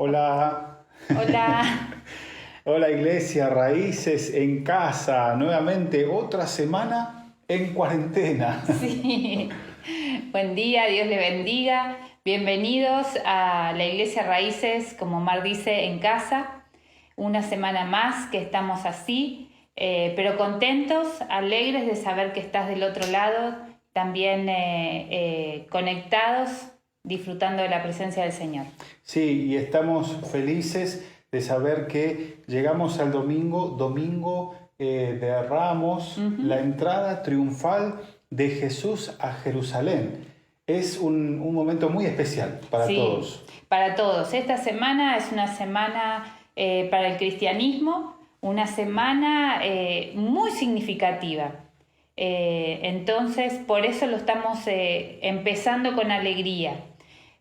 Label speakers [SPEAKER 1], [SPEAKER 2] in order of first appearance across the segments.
[SPEAKER 1] Hola,
[SPEAKER 2] Hola.
[SPEAKER 1] hola Iglesia Raíces en casa, nuevamente otra semana en cuarentena.
[SPEAKER 2] Sí. Buen día, Dios le bendiga. Bienvenidos a la Iglesia Raíces, como Mar dice, en casa. Una semana más que estamos así, pero contentos, alegres de saber que estás del otro lado, también conectados, disfrutando de la presencia del Señor.
[SPEAKER 1] Sí, y estamos felices de saber que llegamos al domingo de Ramos, la entrada triunfal de Jesús a Jerusalén. Es un momento muy especial para todos.
[SPEAKER 2] Para todos. Esta semana es una semana para el cristianismo, una semana muy significativa. Entonces, por eso lo estamos empezando con alegría,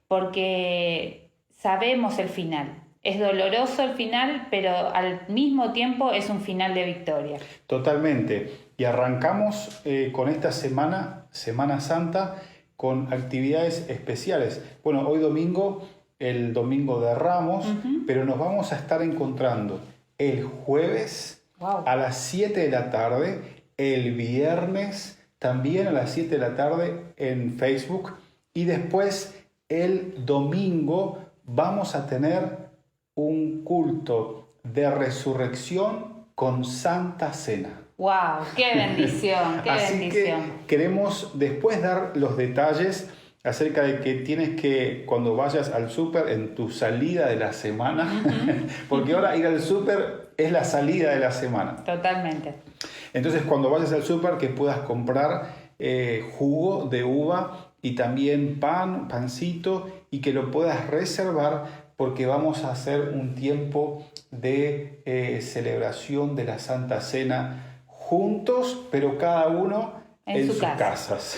[SPEAKER 2] porque sabemos el final. Es doloroso el final, pero al mismo tiempo es un final de victoria.
[SPEAKER 1] Totalmente. Y arrancamos con esta semana, Semana Santa, con actividades especiales. Bueno, hoy domingo, el domingo de Ramos, pero nos vamos a estar encontrando el jueves a las 7 de la tarde, el viernes también a las 7 de la tarde en Facebook, y después el domingo vamos a tener un culto de resurrección con Santa Cena.
[SPEAKER 2] ¡Wow! ¡Qué bendición! ¡Qué
[SPEAKER 1] Así
[SPEAKER 2] bendición!
[SPEAKER 1] que queremos después dar los detalles acerca de que tienes que, cuando vayas al súper, en tu salida de la semana, porque ahora ir al súper es la salida de la semana.
[SPEAKER 2] Totalmente.
[SPEAKER 1] Entonces, cuando vayas al súper, que puedas comprar jugo de uva y también pancito, y que lo puedas reservar, porque vamos a hacer un tiempo de celebración de la Santa Cena juntos, pero cada uno en sus casas.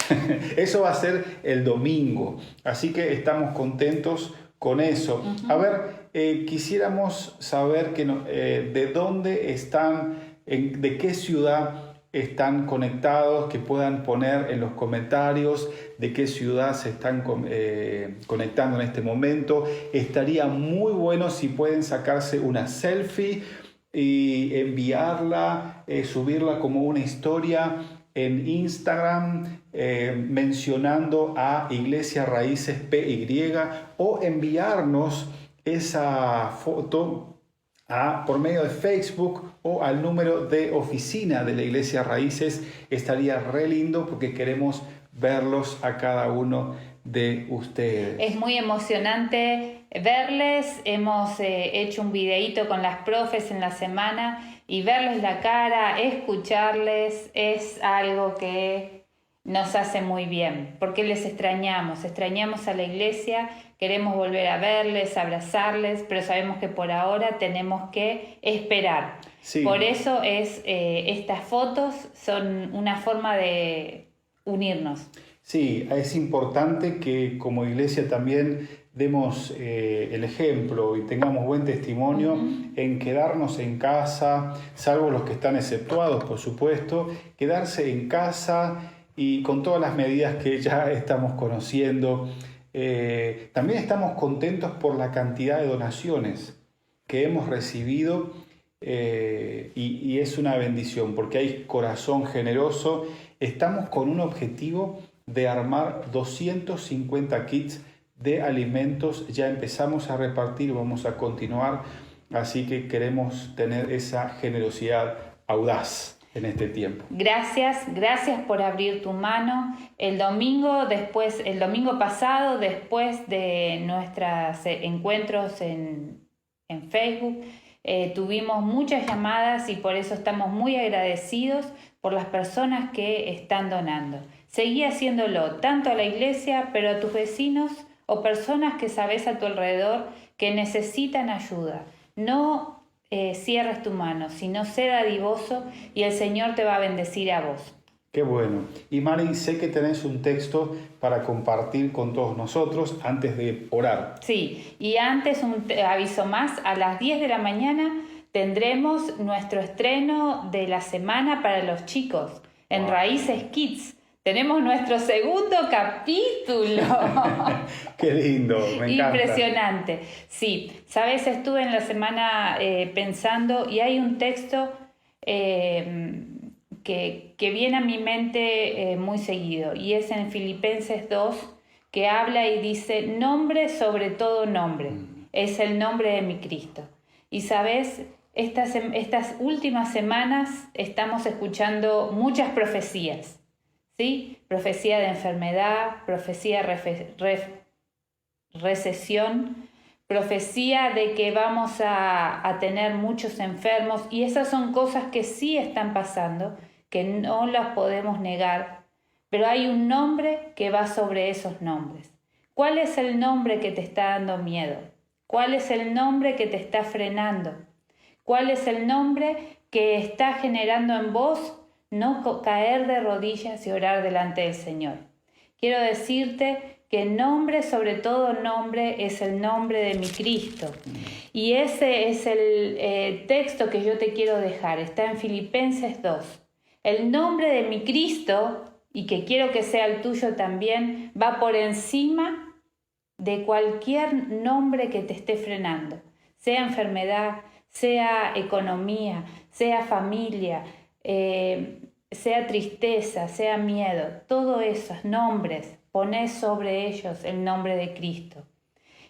[SPEAKER 1] Eso va a ser el domingo, así que estamos contentos con eso. A ver, quisiéramos saber de dónde están, de qué ciudad están conectados, que puedan poner en los comentarios de qué ciudad se están conectando en este momento. Estaría muy bueno si pueden sacarse una selfie y enviarla, subirla como una historia en Instagram, mencionando a Iglesia Raíces PY, o enviarnos esa foto por medio de Facebook o al número de oficina de la Iglesia Raíces. Estaría re lindo porque queremos verlos a cada uno de ustedes.
[SPEAKER 2] Es muy emocionante verles. Hemos hecho un videíto con las profes en la semana y verles la cara, escucharles, es algo que nos hace muy bien, porque les extrañamos a la iglesia, queremos volver a verles, abrazarles, pero sabemos que por ahora tenemos que esperar. Sí. Por eso estas fotos son una forma de unirnos.
[SPEAKER 1] Sí, es importante que como iglesia también demos el ejemplo y tengamos buen testimonio en quedarnos en casa, salvo los que están exceptuados, por supuesto, quedarse en casa y con todas las medidas que ya estamos conociendo. También estamos contentos por la cantidad de donaciones que hemos recibido y es una bendición porque hay corazón generoso. Estamos con un objetivo de armar 250 kits de alimentos. Ya empezamos a repartir, vamos a continuar, así que queremos tener esa generosidad audaz en este tiempo.
[SPEAKER 2] Gracias por abrir tu mano. El domingo pasado, después de nuestros encuentros en Facebook, tuvimos muchas llamadas y por eso estamos muy agradecidos por las personas que están donando. Seguí haciéndolo, tanto a la iglesia, pero a tus vecinos o personas que sabes a tu alrededor que necesitan ayuda. No cierres tu mano, sino sé dadivoso y el Señor te va a bendecir a vos.
[SPEAKER 1] Qué bueno. Y Mari, sé que tenés un texto para compartir con todos nosotros antes de orar.
[SPEAKER 2] Sí, y antes un aviso más, a las 10 de la mañana tendremos nuestro estreno de la semana para los chicos en Raíces Kids. Tenemos nuestro segundo capítulo.
[SPEAKER 1] Qué lindo, me encanta.
[SPEAKER 2] Impresionante. Sí, sabes, estuve en la semana pensando y hay un texto que viene a mi mente muy seguido y es en Filipenses 2, que habla y dice: nombre sobre todo nombre, es el nombre de mi Cristo. Y sabes, estas últimas semanas estamos escuchando muchas profecías, ¿sí? Profecía de enfermedad, profecía de recesión, profecía de que vamos a tener muchos enfermos, y esas son cosas que sí están pasando, que no las podemos negar, pero hay un nombre que va sobre esos nombres. ¿Cuál es el nombre que te está dando miedo? ¿Cuál es el nombre que te está frenando? ¿Cuál es el nombre que está generando en vos no caer de rodillas y orar delante del Señor? Quiero decirte que nombre sobre todo nombre es el nombre de mi Cristo. Y ese es el texto que yo te quiero dejar. Está en Filipenses 2. El nombre de mi Cristo, y que quiero que sea el tuyo también, va por encima de cualquier nombre que te esté frenando. Sea enfermedad, sea economía, sea familia, sea tristeza, sea miedo. Todos esos nombres, poné sobre ellos el nombre de Cristo.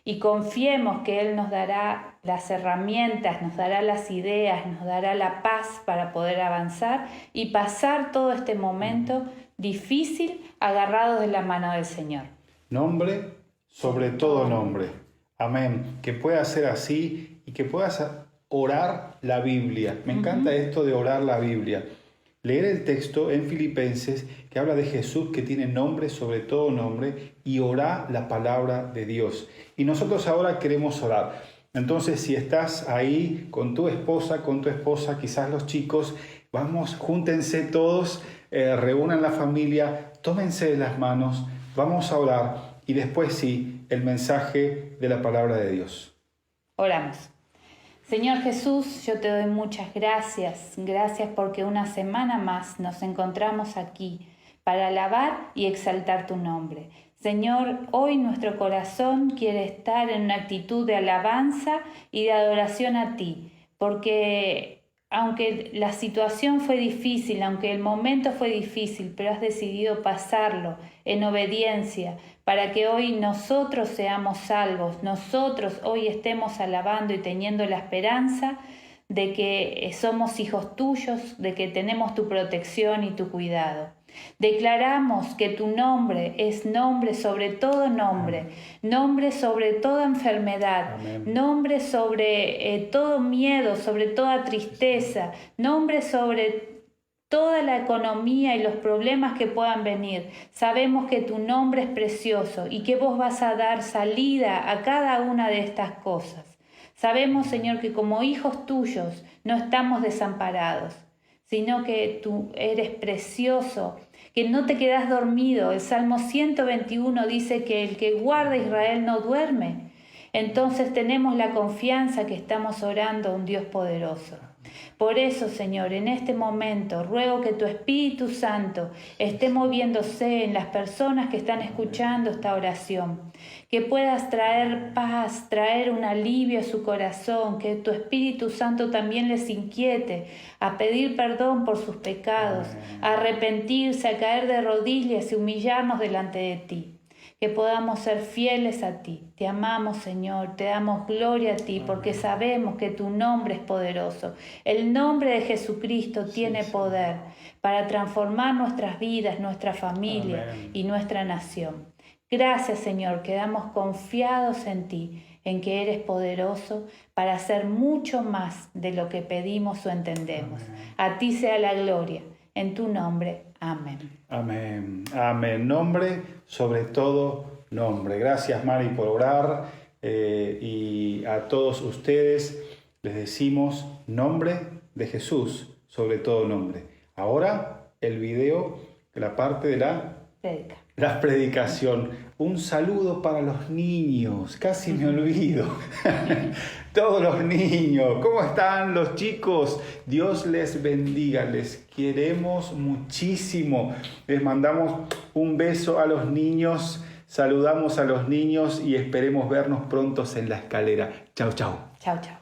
[SPEAKER 2] Y confiemos que Él nos dará las herramientas, nos dará las ideas, nos dará la paz para poder avanzar y pasar todo este momento difícil agarrados de la mano del Señor.
[SPEAKER 1] Nombre sobre todo nombre. Amén. Que pueda ser así y que puedas orar la Biblia. Me encanta esto de orar la Biblia. Leer el texto en Filipenses que habla de Jesús, que tiene nombre sobre todo nombre, y orar la palabra de Dios. Y nosotros ahora queremos orar. Entonces, si estás ahí con tu esposa, quizás los chicos, vamos, júntense todos, reúnan la familia, tómense de las manos, vamos a orar y después sí, el mensaje de la palabra de Dios.
[SPEAKER 2] Oramos. Señor Jesús, yo te doy muchas gracias. Gracias porque una semana más nos encontramos aquí para alabar y exaltar tu nombre. Señor, hoy nuestro corazón quiere estar en una actitud de alabanza y de adoración a ti, porque aunque la situación fue difícil, aunque el momento fue difícil, pero has decidido pasarlo en obediencia para que hoy nosotros seamos salvos, nosotros hoy estemos alabando y teniendo la esperanza de que somos hijos tuyos, de que tenemos tu protección y tu cuidado. Declaramos que tu nombre es nombre sobre todo nombre, nombre sobre toda enfermedad, nombre sobre todo miedo, sobre toda tristeza, nombre sobre toda la economía y los problemas que puedan venir. Sabemos que tu nombre es precioso y que vos vas a dar salida a cada una de estas cosas. Sabemos, Señor, que como hijos tuyos no estamos desamparados, sino que tú eres precioso, que no te quedas dormido. El Salmo 121 dice que el que guarda a Israel no duerme. Entonces tenemos la confianza que estamos orando a un Dios poderoso. Por eso, Señor, en este momento ruego que tu Espíritu Santo esté moviéndose en las personas que están escuchando esta oración, que puedas traer paz, traer un alivio a su corazón, que tu Espíritu Santo también les inquiete a pedir perdón por sus pecados, a arrepentirse, a caer de rodillas y humillarnos delante de ti. Que podamos ser fieles a ti. Te amamos, Señor, te damos gloria a ti, porque sabemos que tu nombre es poderoso. El nombre de Jesucristo tiene poder para transformar nuestras vidas, nuestra familia y nuestra nación. Gracias, Señor, quedamos confiados en ti, en que eres poderoso para hacer mucho más de lo que pedimos o entendemos. A ti sea la gloria. En tu nombre. Amén.
[SPEAKER 1] Amén. Amén. Nombre sobre todo nombre. Gracias, Mari, por orar. Y a todos ustedes les decimos nombre de Jesús sobre todo nombre. Ahora el video de la parte de la
[SPEAKER 2] Predica.
[SPEAKER 1] la predicación. Un saludo para los niños, casi me olvido. Todos los niños, ¿cómo están los chicos? Dios les bendiga, les queremos muchísimo. Les mandamos un beso a los niños, saludamos a los niños y esperemos vernos prontos en la escalera. Chau, chau.
[SPEAKER 2] Chau, chau.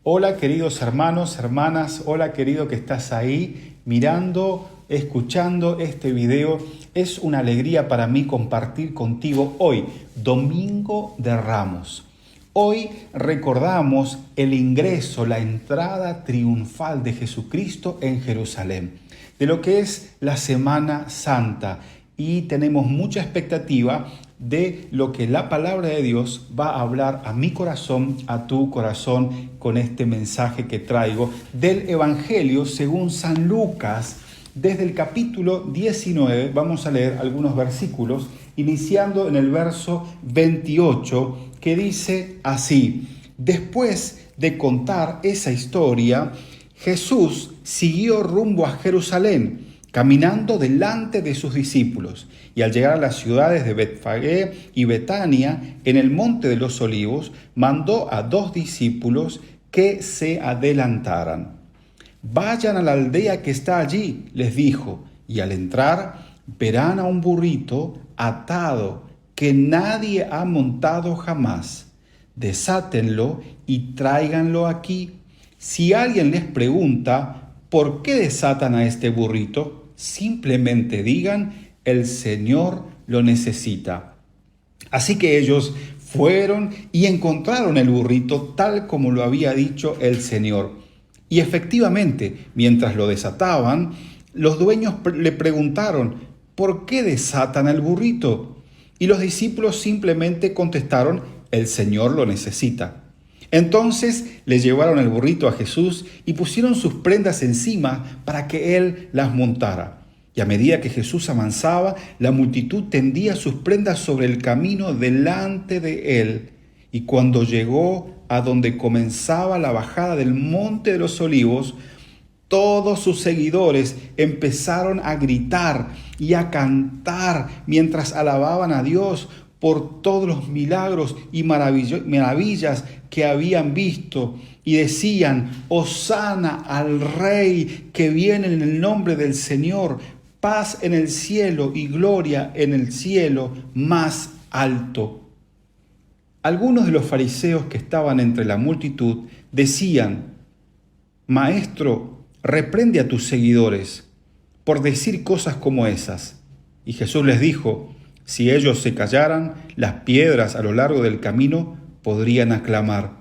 [SPEAKER 1] Hola queridos hermanos, hermanas, hola querido que estás ahí mirando, escuchando este video. Es una alegría para mí compartir contigo hoy, Domingo de Ramos. Hoy recordamos el ingreso, la entrada triunfal de Jesucristo en Jerusalén, de lo que es la Semana Santa, y tenemos mucha expectativa de lo que la palabra de Dios va a hablar a mi corazón, a tu corazón, con este mensaje que traigo del Evangelio según San Lucas. Desde el capítulo 19 vamos a leer algunos versículos, iniciando en el verso 28, que dice así: después de contar esa historia, Jesús siguió rumbo a Jerusalén, caminando delante de sus discípulos, y al llegar a las ciudades de Betfagé y Betania, en el monte de los Olivos, mandó a 2 discípulos que se adelantaran. Vayan a la aldea que está allí, les dijo, y al entrar verán a un burrito atado que nadie ha montado jamás. Desátenlo y tráiganlo aquí. Si alguien les pregunta, ¿por qué desatan a este burrito?, simplemente digan, el Señor lo necesita. Así que ellos fueron y encontraron el burrito tal como lo había dicho el Señor. Y efectivamente, mientras lo desataban, los dueños le preguntaron, ¿por qué desatan el burrito? Y los discípulos simplemente contestaron, el Señor lo necesita. Entonces le llevaron el burrito a Jesús y pusieron sus prendas encima para que él las montara. Y a medida que Jesús avanzaba, la multitud tendía sus prendas sobre el camino delante de él. Y cuando llegó a donde comenzaba la bajada del monte de los Olivos, todos sus seguidores empezaron a gritar y a cantar mientras alababan a Dios por todos los milagros y maravillas que habían visto, y decían, Hosana al Rey que viene en el nombre del Señor, paz en el cielo y gloria en el cielo más alto. Algunos de los fariseos que estaban entre la multitud decían, Maestro, reprende a tus seguidores por decir cosas como esas. Y Jesús les dijo, si ellos se callaran, las piedras a lo largo del camino podrían aclamar.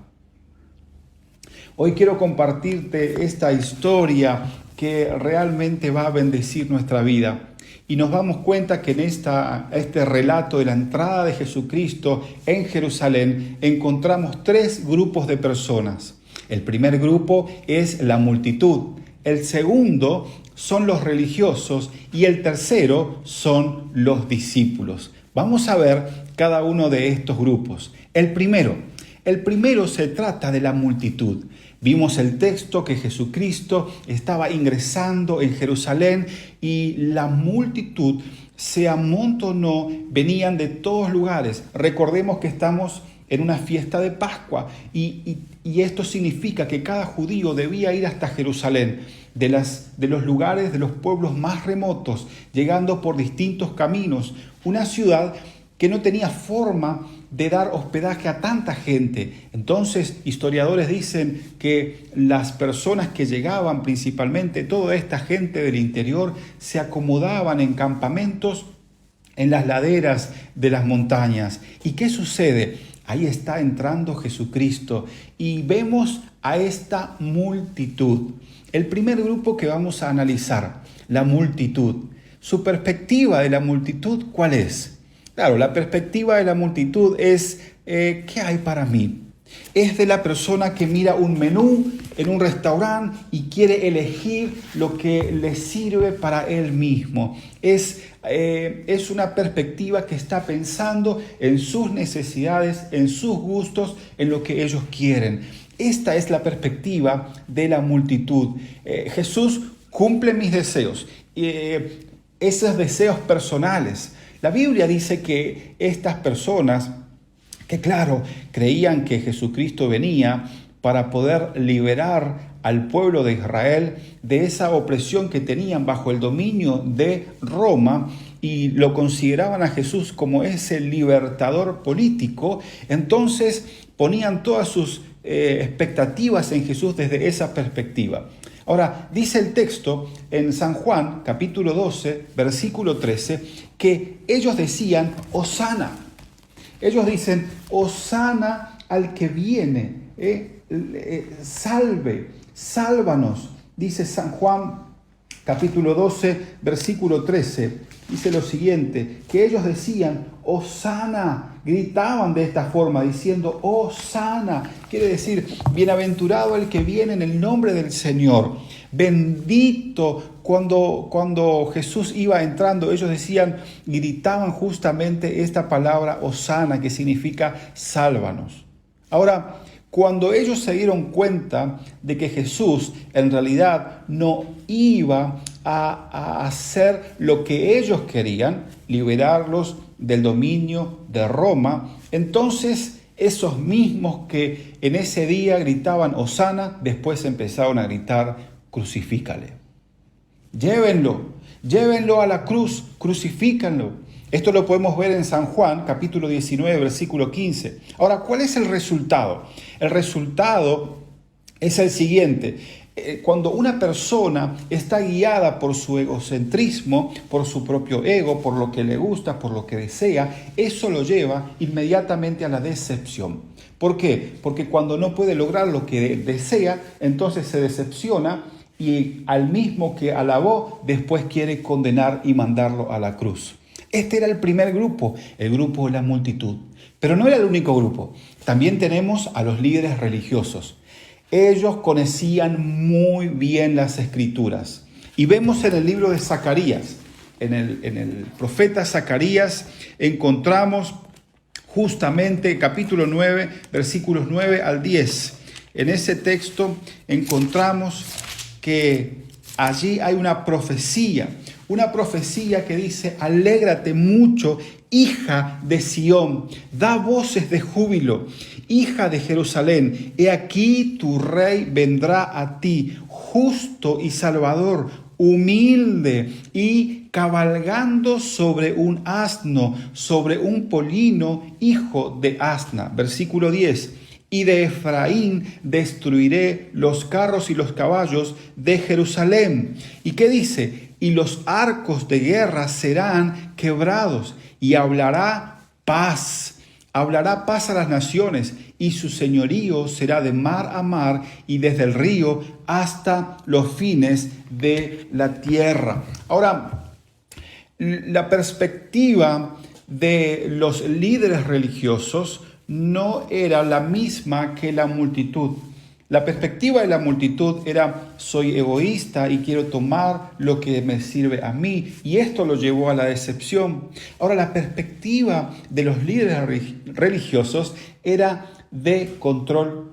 [SPEAKER 1] Hoy quiero compartirte esta historia que realmente va a bendecir nuestra vida. Y nos damos cuenta que en este relato de la entrada de Jesucristo en Jerusalén encontramos 3 grupos de personas. El primer grupo es la multitud, el segundo son los religiosos y el tercero son los discípulos. Vamos a ver cada uno de estos grupos. El primero se trata de la multitud. Vimos el texto que Jesucristo estaba ingresando en Jerusalén y la multitud se amontonó, venían de todos lugares. Recordemos que estamos en una fiesta de Pascua y esto significa que cada judío debía ir hasta Jerusalén, de los lugares, de los pueblos más remotos, llegando por distintos caminos. Una ciudad que no tenía forma de dar hospedaje a tanta gente. Entonces, historiadores dicen que las personas que llegaban, principalmente toda esta gente del interior, se acomodaban en campamentos en las laderas de las montañas. ¿Y qué sucede? Ahí está entrando Jesucristo y vemos a esta multitud. El primer grupo que vamos a analizar, la multitud. Su perspectiva de la multitud, ¿cuál es? Claro, la perspectiva de la multitud es, ¿qué hay para mí? Es de la persona que mira un menú en un restaurante y quiere elegir lo que le sirve para él mismo. Es una perspectiva que está pensando en sus necesidades, en sus gustos, en lo que ellos quieren. Esta es la perspectiva de la multitud. Jesús cumple mis deseos. esos deseos personales. La Biblia dice que estas personas, que claro, creían que Jesucristo venía para poder liberar al pueblo de Israel de esa opresión que tenían bajo el dominio de Roma, y lo consideraban a Jesús como ese libertador político. Entonces ponían todas sus expectativas en Jesús desde esa perspectiva. Ahora, dice el texto en San Juan, capítulo 12, versículo 13, que ellos decían, Hosana. Ellos dicen, Hosana al que viene, sálvanos. Dice San Juan, capítulo 12, versículo 13. Dice lo siguiente, que ellos decían, Hosana, gritaban de esta forma, diciendo, Hosana, quiere decir, bienaventurado el que viene en el nombre del Señor, bendito. Cuando Jesús iba entrando, ellos decían, gritaban justamente esta palabra, Hosana, que significa sálvanos. Ahora, cuando ellos se dieron cuenta de que Jesús en realidad no iba a hacer lo que ellos querían, liberarlos del dominio de Roma, entonces esos mismos que en ese día gritaban Hosana, después empezaron a gritar crucifícale. Llévenlo a la cruz, crucifícanlo. Esto lo podemos ver en San Juan, capítulo 19, versículo 15. Ahora, ¿cuál es el resultado? El resultado es el siguiente. Cuando una persona está guiada por su egocentrismo, por su propio ego, por lo que le gusta, por lo que desea, eso lo lleva inmediatamente a la decepción. ¿Por qué? Porque cuando no puede lograr lo que desea, entonces se decepciona y al mismo que alabó, después quiere condenar y mandarlo a la cruz. Este era el primer grupo, el grupo de la multitud. Pero no era el único grupo. También tenemos a los líderes religiosos. Ellos conocían muy bien las Escrituras. Y vemos en el libro de Zacarías, en el profeta Zacarías, encontramos justamente capítulo 9, versículos 9 al 10. En ese texto encontramos que allí hay una profecía que dice, alégrate mucho, hija de Sión, da voces de júbilo, hija de Jerusalén, he aquí tu rey vendrá a ti, justo y salvador, humilde y cabalgando sobre un asno, sobre un polino, hijo de asna. Versículo 10. Y de Efraín destruiré los carros y los caballos de Jerusalén. ¿Y qué dice? Y los arcos de guerra serán quebrados y hablará paz a las naciones y su señorío será de mar a mar y desde el río hasta los fines de la tierra. Ahora, la perspectiva de los líderes religiosos no era la misma que la multitud. La perspectiva de la multitud era, soy egoísta y quiero tomar lo que me sirve a mí, y esto lo llevó a la decepción. Ahora, la perspectiva de los líderes religiosos era de control.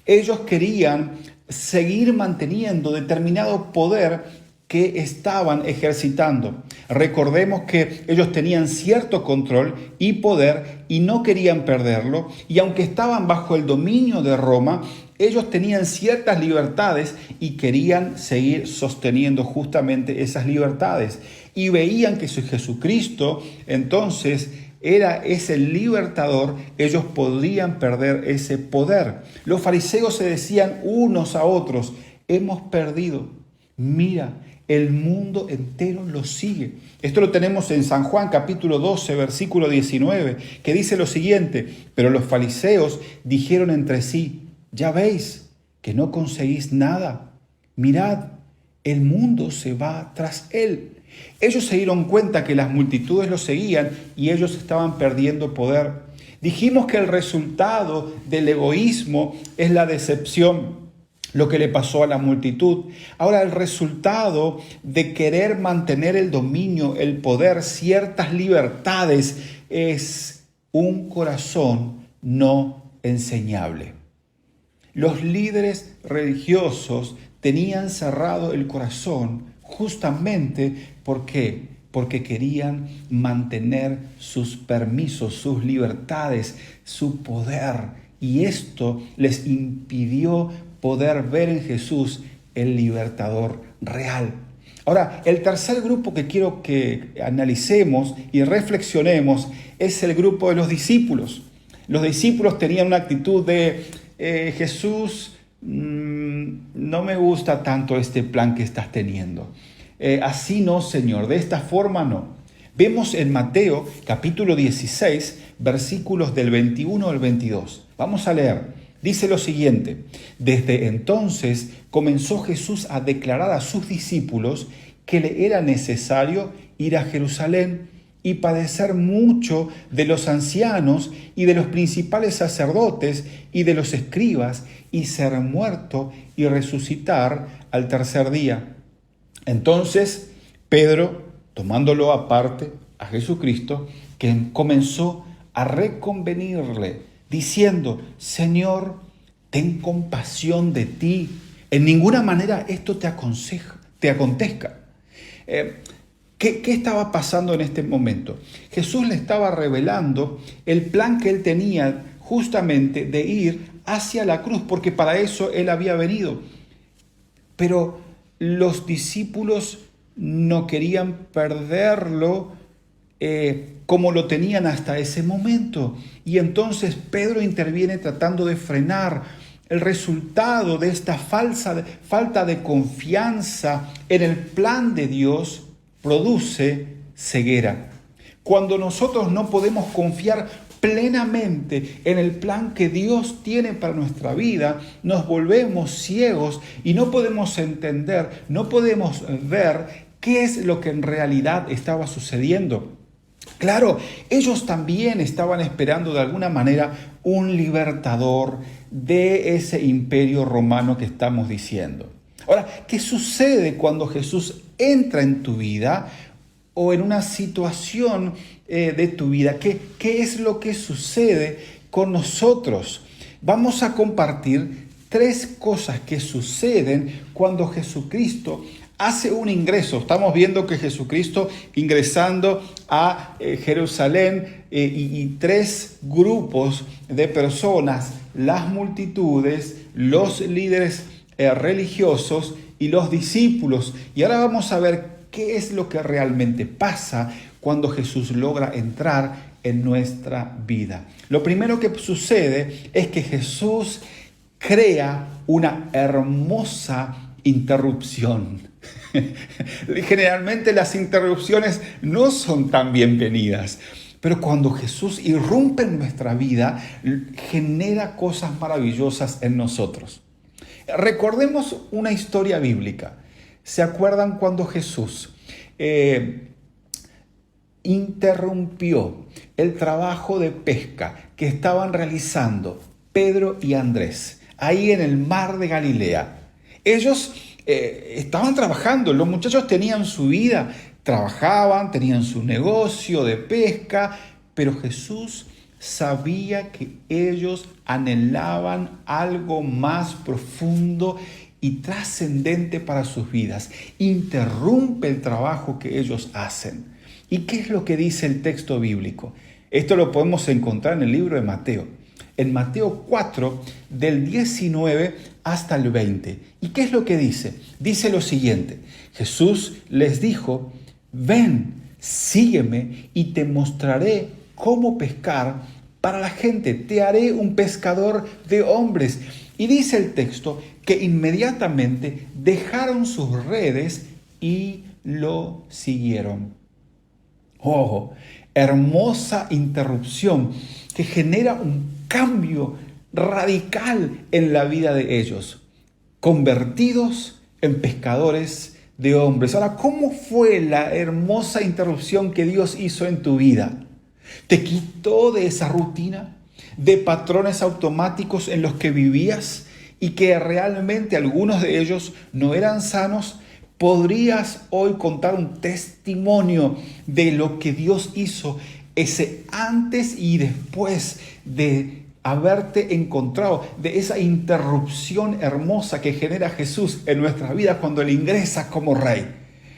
[SPEAKER 1] Ellos querían seguir manteniendo determinado poder que estaban ejercitando. Recordemos que ellos tenían cierto control y poder y no querían perderlo, y aunque estaban bajo el dominio de Roma, ellos tenían ciertas libertades y querían seguir sosteniendo justamente esas libertades. Y veían que si Jesucristo entonces era ese libertador, ellos podrían perder ese poder. Los fariseos se decían unos a otros, hemos perdido. Mira, el mundo entero lo sigue. Esto lo tenemos en San Juan capítulo 12, versículo 19, que dice lo siguiente, pero los fariseos dijeron entre sí, ya veis que no conseguís nada. Mirad, el mundo se va tras él. Ellos se dieron cuenta que las multitudes lo seguían y ellos estaban perdiendo poder. Dijimos que el resultado del egoísmo es la decepción, lo que le pasó a la multitud. Ahora, el resultado de querer mantener el dominio, el poder, ciertas libertades, es un corazón no enseñable. Los líderes religiosos tenían cerrado el corazón justamente porque porque querían mantener sus permisos, sus libertades, su poder. Y esto les impidió poder ver en Jesús el libertador real. Ahora, el tercer grupo que quiero que analicemos y reflexionemos es el grupo de los discípulos. Los discípulos tenían una actitud de Jesús, no me gusta tanto este plan que estás teniendo. Así no, Señor, de esta forma no. Vemos en Mateo capítulo 16, versículos del 21 al 22. Vamos a leer. Dice lo siguiente: desde entonces comenzó Jesús a declarar a sus discípulos que le era necesario ir a Jerusalén y padecer mucho de los ancianos y de los principales sacerdotes y de los escribas, y ser muerto y resucitar al tercer día. Entonces Pedro, tomándolo aparte a Jesucristo, que comenzó a reconvenirle, diciendo: Señor, ten compasión de ti. En ninguna manera esto te acontezca. ¿Qué estaba pasando en este momento? Jesús le estaba revelando el plan que él tenía justamente de ir hacia la cruz, porque para eso él había venido. Pero los discípulos no querían perderlo como lo tenían hasta ese momento. Y entonces Pedro interviene tratando de frenar el resultado de esta falta de confianza en el plan de Dios. Produce ceguera. Cuando nosotros no podemos confiar plenamente en el plan que Dios tiene para nuestra vida, nos volvemos ciegos y no podemos entender, no podemos ver qué es lo que en realidad estaba sucediendo. Claro, ellos también estaban esperando de alguna manera un libertador de ese imperio romano que estamos diciendo. Ahora, ¿qué sucede cuando Jesús entra en tu vida o en una situación de tu vida? ¿Qué es lo que sucede con nosotros? Vamos a compartir 3 cosas que suceden cuando Jesucristo hace un ingreso. Estamos viendo que Jesucristo ingresando a Jerusalén y 3 grupos de personas, las multitudes, los líderes religiosos y los discípulos. Y ahora vamos a ver qué es lo que realmente pasa cuando Jesús logra entrar en nuestra vida. Lo primero que sucede es que Jesús crea una hermosa interrupción. Generalmente las interrupciones no son tan bienvenidas, pero cuando Jesús irrumpe en nuestra vida, genera cosas maravillosas en nosotros. Recordemos una historia bíblica. ¿Se acuerdan cuando Jesús interrumpió el trabajo de pesca que estaban realizando Pedro y Andrés ahí en el mar de Galilea? Ellos estaban trabajando, los muchachos tenían su vida, trabajaban, tenían su negocio de pesca, pero Jesús sabía que ellos anhelaban algo más profundo y trascendente para sus vidas. Interrumpe el trabajo que ellos hacen. ¿Y qué es lo que dice el texto bíblico? Esto lo podemos encontrar en el libro de Mateo. En Mateo 4, del 19 hasta el 20. ¿Y qué es lo que dice? Dice lo siguiente: Jesús les dijo: ven, sígueme y te mostraré cómo pescar para la gente. Te haré un pescador de hombres. Y dice el texto que inmediatamente dejaron sus redes y lo siguieron. Oh, hermosa interrupción que genera un cambio radical en la vida de ellos, convertidos en pescadores de hombres. Ahora, ¿cómo fue la hermosa interrupción que Dios hizo en tu vida? Te quitó de esa rutina, de patrones automáticos en los que vivías y que realmente algunos de ellos no eran sanos. Podrías hoy contar un testimonio de lo que Dios hizo, ese antes y después de haberte encontrado, de esa interrupción hermosa que genera Jesús en nuestra vida cuando Él ingresa como Rey.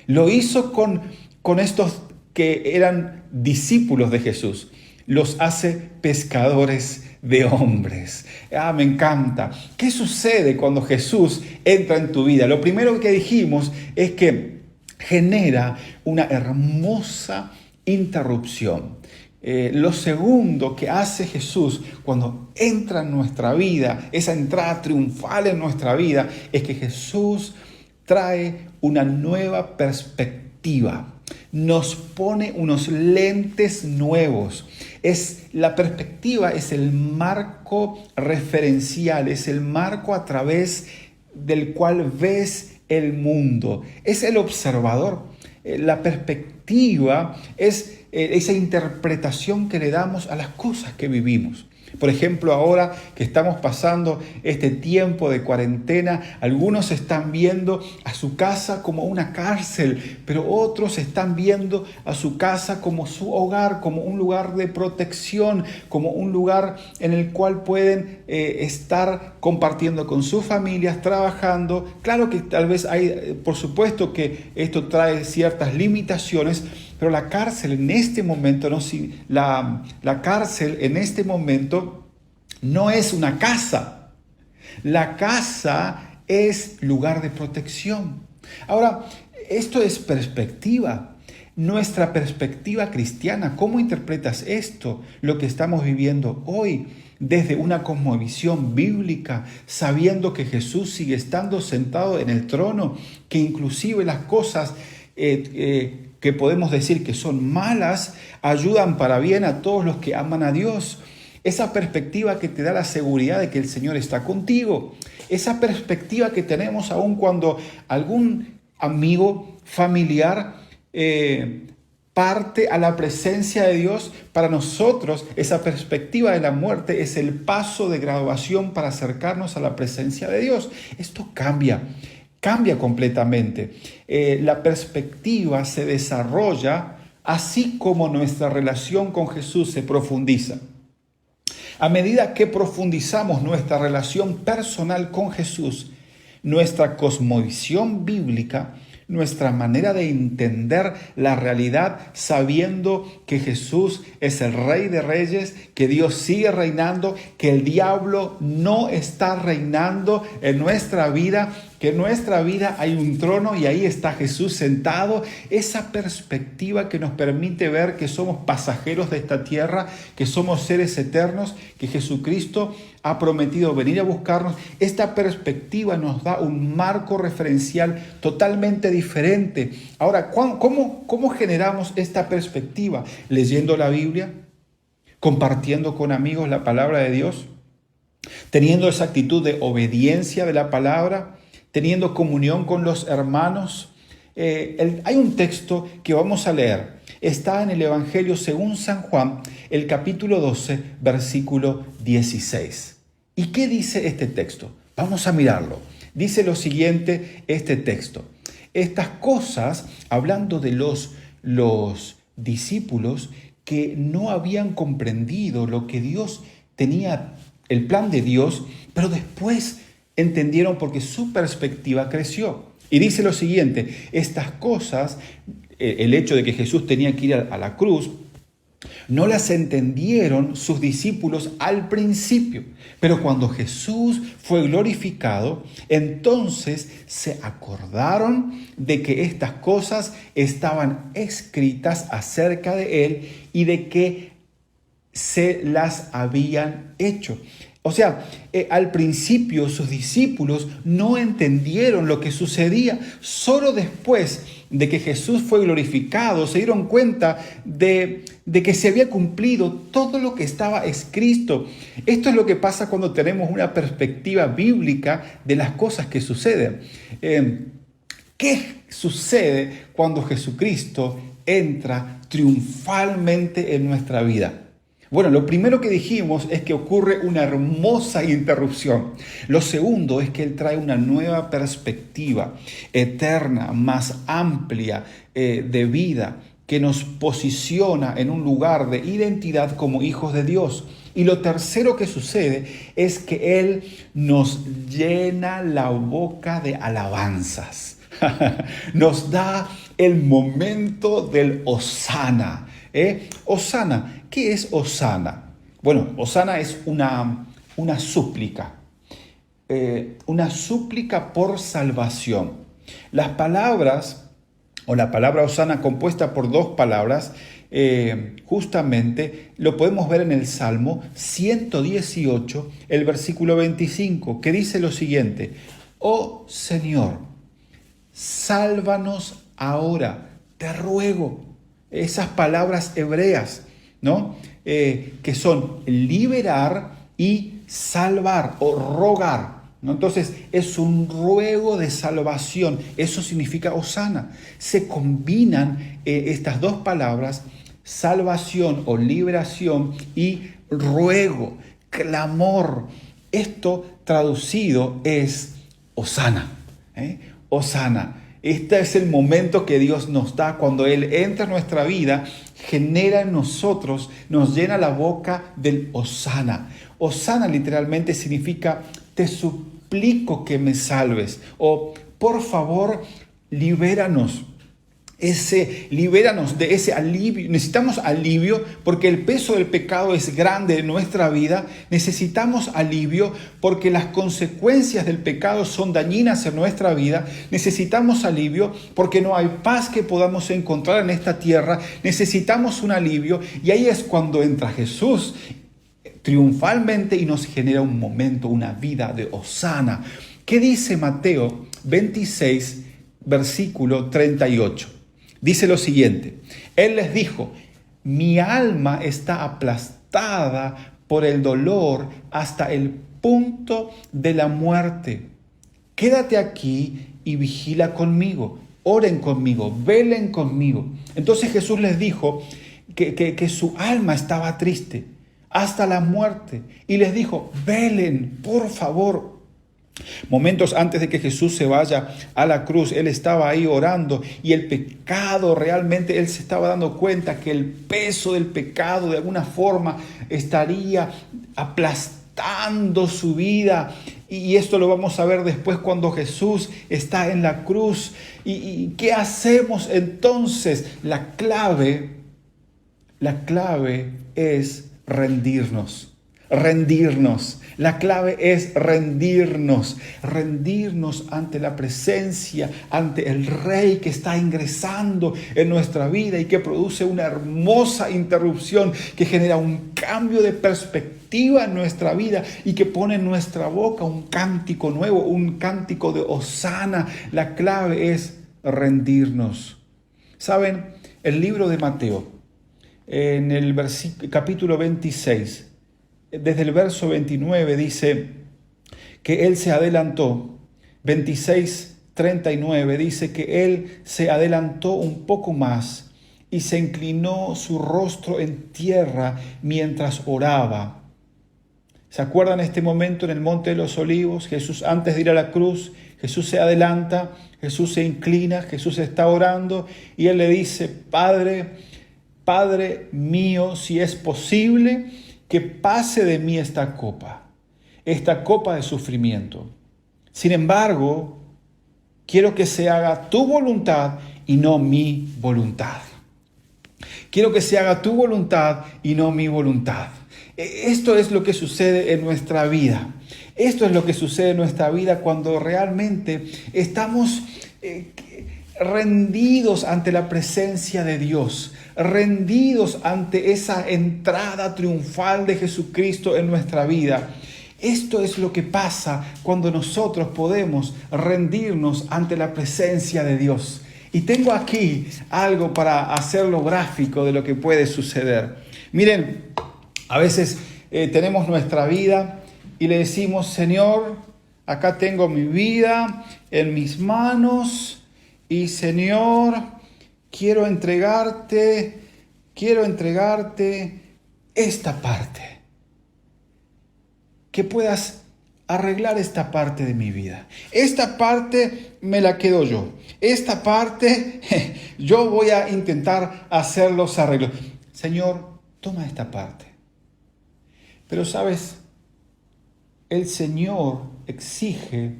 [SPEAKER 1] Lo hizo con estos que eran discípulos de Jesús. Los hace pescadores de hombres. Me encanta. ¿Qué sucede cuando Jesús entra en tu vida? Lo primero que dijimos es que genera una hermosa interrupción. Lo segundo que hace Jesús cuando entra en nuestra vida, esa entrada triunfal en nuestra vida, es que Jesús trae una nueva perspectiva. Nos pone unos lentes nuevos. La perspectiva es el marco referencial, es el marco a través del cual ves el mundo. Es el observador. La perspectiva es esa interpretación que le damos a las cosas que vivimos. Por ejemplo, ahora que estamos pasando este tiempo de cuarentena, algunos están viendo a su casa como una cárcel, pero otros están viendo a su casa como su hogar, como un lugar de protección, como un lugar en el cual pueden estar compartiendo con sus familias, trabajando. Claro que tal vez hay, por supuesto que esto trae ciertas limitaciones, pero la cárcel en este momento, la cárcel en este momento no es una casa. La casa es lugar de protección. Ahora, esto es perspectiva. Nuestra perspectiva cristiana, ¿cómo interpretas esto? Lo que estamos viviendo hoy, desde una cosmovisión bíblica, sabiendo que Jesús sigue estando sentado en el trono, que inclusive las cosas que podemos decir que son malas, ayudan para bien a todos los que aman a Dios. Esa perspectiva que te da la seguridad de que el Señor está contigo. Esa perspectiva que tenemos aun cuando algún amigo, familiar, parte a la presencia de Dios. Para nosotros, esa perspectiva de la muerte es el paso de graduación para acercarnos a la presencia de Dios. Esto cambia completamente. La perspectiva se desarrolla así como nuestra relación con Jesús se profundiza. A medida que profundizamos nuestra relación personal con Jesús, nuestra cosmovisión bíblica, nuestra manera de entender la realidad sabiendo que Jesús es el Rey de Reyes, que Dios sigue reinando, que el diablo no está reinando en nuestra vida, que en nuestra vida hay un trono y ahí está Jesús sentado. Esa perspectiva que nos permite ver que somos pasajeros de esta tierra, que somos seres eternos, que Jesucristo ha prometido venir a buscarnos. Esta perspectiva nos da un marco referencial totalmente diferente. Ahora, ¿cómo generamos esta perspectiva? Leyendo la Biblia, compartiendo con amigos la palabra de Dios, teniendo esa actitud de obediencia de la palabra, teniendo comunión con los hermanos. Hay un texto que vamos a leer. Está en el Evangelio según San Juan, el capítulo 12, versículo 16. ¿Y qué dice este texto? Vamos a mirarlo. Dice lo siguiente este texto. Estas cosas, hablando de los discípulos que no habían comprendido lo que Dios tenía, el plan de Dios, pero después entendieron porque su perspectiva creció. Y dice lo siguiente, estas cosas, el hecho de que Jesús tenía que ir a la cruz, no las entendieron sus discípulos al principio, pero cuando Jesús fue glorificado, entonces se acordaron de que estas cosas estaban escritas acerca de Él y de que se las habían hecho. O sea, al principio sus discípulos no entendieron lo que sucedía. Solo después de que Jesús fue glorificado se dieron cuenta de que se había cumplido todo lo que estaba escrito. Esto es lo que pasa cuando tenemos una perspectiva bíblica de las cosas que suceden. ¿Qué sucede cuando Jesucristo entra triunfalmente en nuestra vida? Bueno, lo primero que dijimos es que ocurre una hermosa interrupción. Lo segundo es que Él trae una nueva perspectiva eterna, más amplia de vida, que nos posiciona en un lugar de identidad como hijos de Dios. Y lo tercero que sucede es que Él nos llena la boca de alabanzas. nos da el momento del Hosana. Hosana, ¿qué es Hosana? Bueno, Hosana es una súplica. Una súplica por salvación. Las palabras, o la palabra Hosana compuesta por dos palabras, justamente lo podemos ver en el Salmo 118, el versículo 25, que dice lo siguiente: Oh Señor, sálvanos ahora, te ruego. Esas palabras hebreas, ¿no? Que son liberar y salvar o rogar, ¿no? Entonces es un ruego de salvación. Eso significa Hosana. Se combinan estas dos palabras, salvación o liberación y ruego, clamor. Esto traducido es Hosana. Hosana. Este es el momento que Dios nos da cuando Él entra en nuestra vida, genera en nosotros, nos llena la boca del Hosana. Hosana literalmente significa te suplico que me salves, o por favor libéranos. Libéranos de ese alivio. Necesitamos alivio porque el peso del pecado es grande en nuestra vida. Necesitamos alivio porque las consecuencias del pecado son dañinas en nuestra vida. Necesitamos alivio porque no hay paz que podamos encontrar en esta tierra. Necesitamos un alivio, y ahí es cuando entra Jesús triunfalmente y nos genera un momento, una vida de Hosana. ¿Qué dice Mateo 26, versículo 38? Dice lo siguiente: Él les dijo, mi alma está aplastada por el dolor hasta el punto de la muerte. Quédate aquí y vigila conmigo, oren conmigo, velen conmigo. Entonces Jesús les dijo que su alma estaba triste hasta la muerte, y les dijo, velen, por favor. Momentos antes de que Jesús se vaya a la cruz, Él estaba ahí orando, y el pecado realmente, Él se estaba dando cuenta que el peso del pecado de alguna forma estaría aplastando su vida. Y esto lo vamos a ver después cuando Jesús está en la cruz. ¿Y qué hacemos entonces? La clave es rendirnos. La clave es rendirnos ante la presencia, ante el Rey que está ingresando en nuestra vida y que produce una hermosa interrupción, que genera un cambio de perspectiva en nuestra vida y que pone en nuestra boca un cántico nuevo, un cántico de Hosana. La clave es rendirnos. ¿Saben? El libro de Mateo, en el capítulo 26, desde el verso 29 dice que Él se adelantó. 26:39 dice que Él se adelantó un poco más y se inclinó su rostro en tierra mientras oraba. ¿Se acuerdan este momento en el Monte de los Olivos? Jesús, antes de ir a la cruz, Jesús se adelanta, Jesús se inclina, Jesús está orando y Él le dice, Padre mío, si es posible, que pase de mí esta copa de sufrimiento. Sin embargo, quiero que se haga tu voluntad y no mi voluntad. Quiero que se haga tu voluntad y no mi voluntad. Esto es lo que sucede en nuestra vida. Esto es lo que sucede en nuestra vida cuando realmente estamos rendidos ante la presencia de Dios, rendidos ante esa entrada triunfal de Jesucristo en nuestra vida. Esto es lo que pasa cuando nosotros podemos rendirnos ante la presencia de Dios. Y tengo aquí algo para hacerlo gráfico de lo que puede suceder. Miren, a veces tenemos nuestra vida y le decimos, Señor, acá tengo mi vida en mis manos y Señor, quiero entregarte esta parte. Que puedas arreglar esta parte de mi vida. Esta parte me la quedo yo. Esta parte yo voy a intentar hacer los arreglos. Señor, toma esta parte. Pero sabes, el Señor exige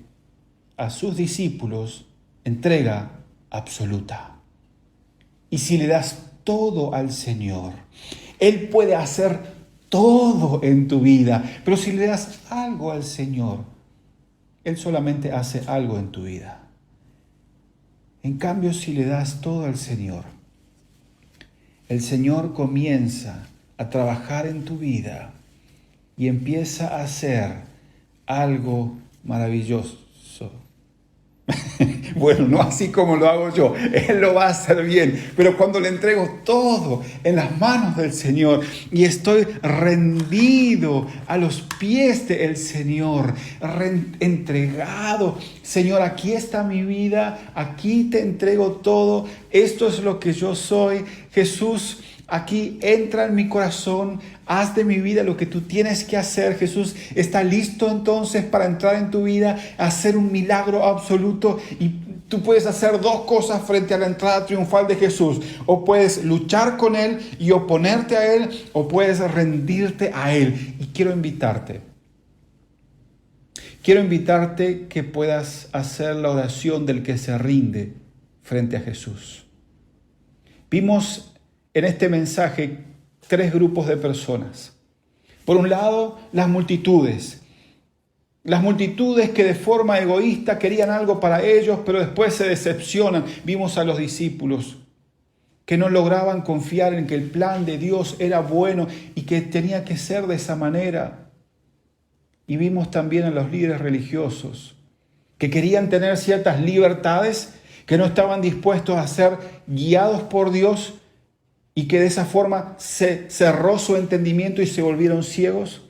[SPEAKER 1] a sus discípulos entrega absoluta. Y si le das todo al Señor, Él puede hacer todo en tu vida. Pero si le das algo al Señor, Él solamente hace algo en tu vida. En cambio, si le das todo al Señor, el Señor comienza a trabajar en tu vida y empieza a hacer algo maravilloso. Bueno, no así como lo hago yo, Él lo va a hacer bien, pero cuando le entrego todo en las manos del Señor y estoy rendido a los pies del Señor, entregado, Señor, aquí está mi vida, aquí te entrego todo, esto es lo que yo soy, Jesús. Aquí entra en mi corazón, haz de mi vida lo que tú tienes que hacer. Jesús está listo entonces para entrar en tu vida, hacer un milagro absoluto. Y tú puedes hacer dos cosas frente a la entrada triunfal de Jesús. O puedes luchar con Él y oponerte a Él, o puedes rendirte a Él. Y quiero invitarte que puedas hacer la oración del que se rinde frente a Jesús. Vimos en este mensaje 3 grupos de personas. Por un lado, las multitudes que de forma egoísta querían algo para ellos, pero después se decepcionan. Vimos a los discípulos que no lograban confiar en que el plan de Dios era bueno y que tenía que ser de esa manera. Y vimos también a los líderes religiosos que querían tener ciertas libertades, que no estaban dispuestos a ser guiados por Dios, y que de esa forma se cerró su entendimiento y se volvieron ciegos.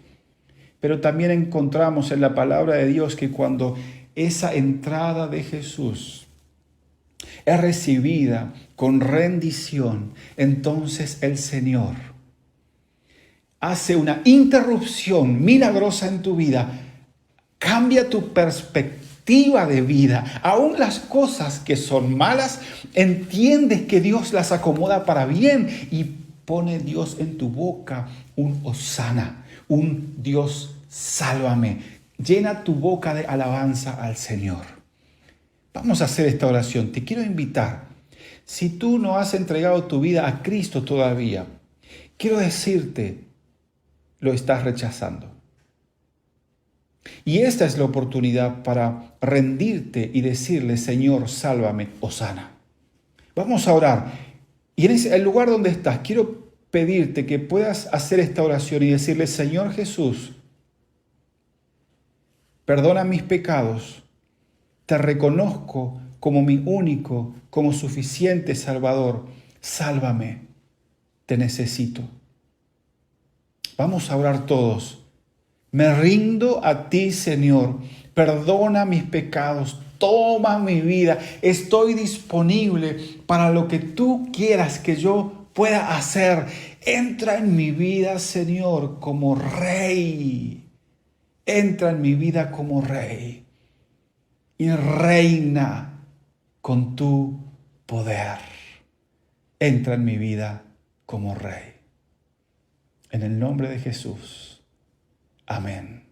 [SPEAKER 1] Pero también encontramos en la palabra de Dios que cuando esa entrada de Jesús es recibida con rendición, entonces el Señor hace una interrupción milagrosa en tu vida, cambia tu perspectiva de vida. Aún las cosas que son malas, entiendes que Dios las acomoda para bien y pone Dios en tu boca un hosana, un Dios sálvame. Llena tu boca de alabanza al Señor. Vamos a hacer esta oración. Te quiero invitar. Si tú no has entregado tu vida a Cristo todavía, quiero decirte, lo estás rechazando. Y esta es la oportunidad para rendirte y decirle, Señor, sálvame o sana. Vamos a orar. Y en el lugar donde estás, quiero pedirte que puedas hacer esta oración y decirle, Señor Jesús, perdona mis pecados. Te reconozco como mi único, como suficiente Salvador. Sálvame. Te necesito. Vamos a orar todos. Me rindo a ti, Señor. Perdona mis pecados. Toma mi vida. Estoy disponible para lo que tú quieras que yo pueda hacer. Entra en mi vida, Señor, como Rey. Entra en mi vida como Rey. Y reina con tu poder. Entra en mi vida como Rey. En el nombre de Jesús. Amén.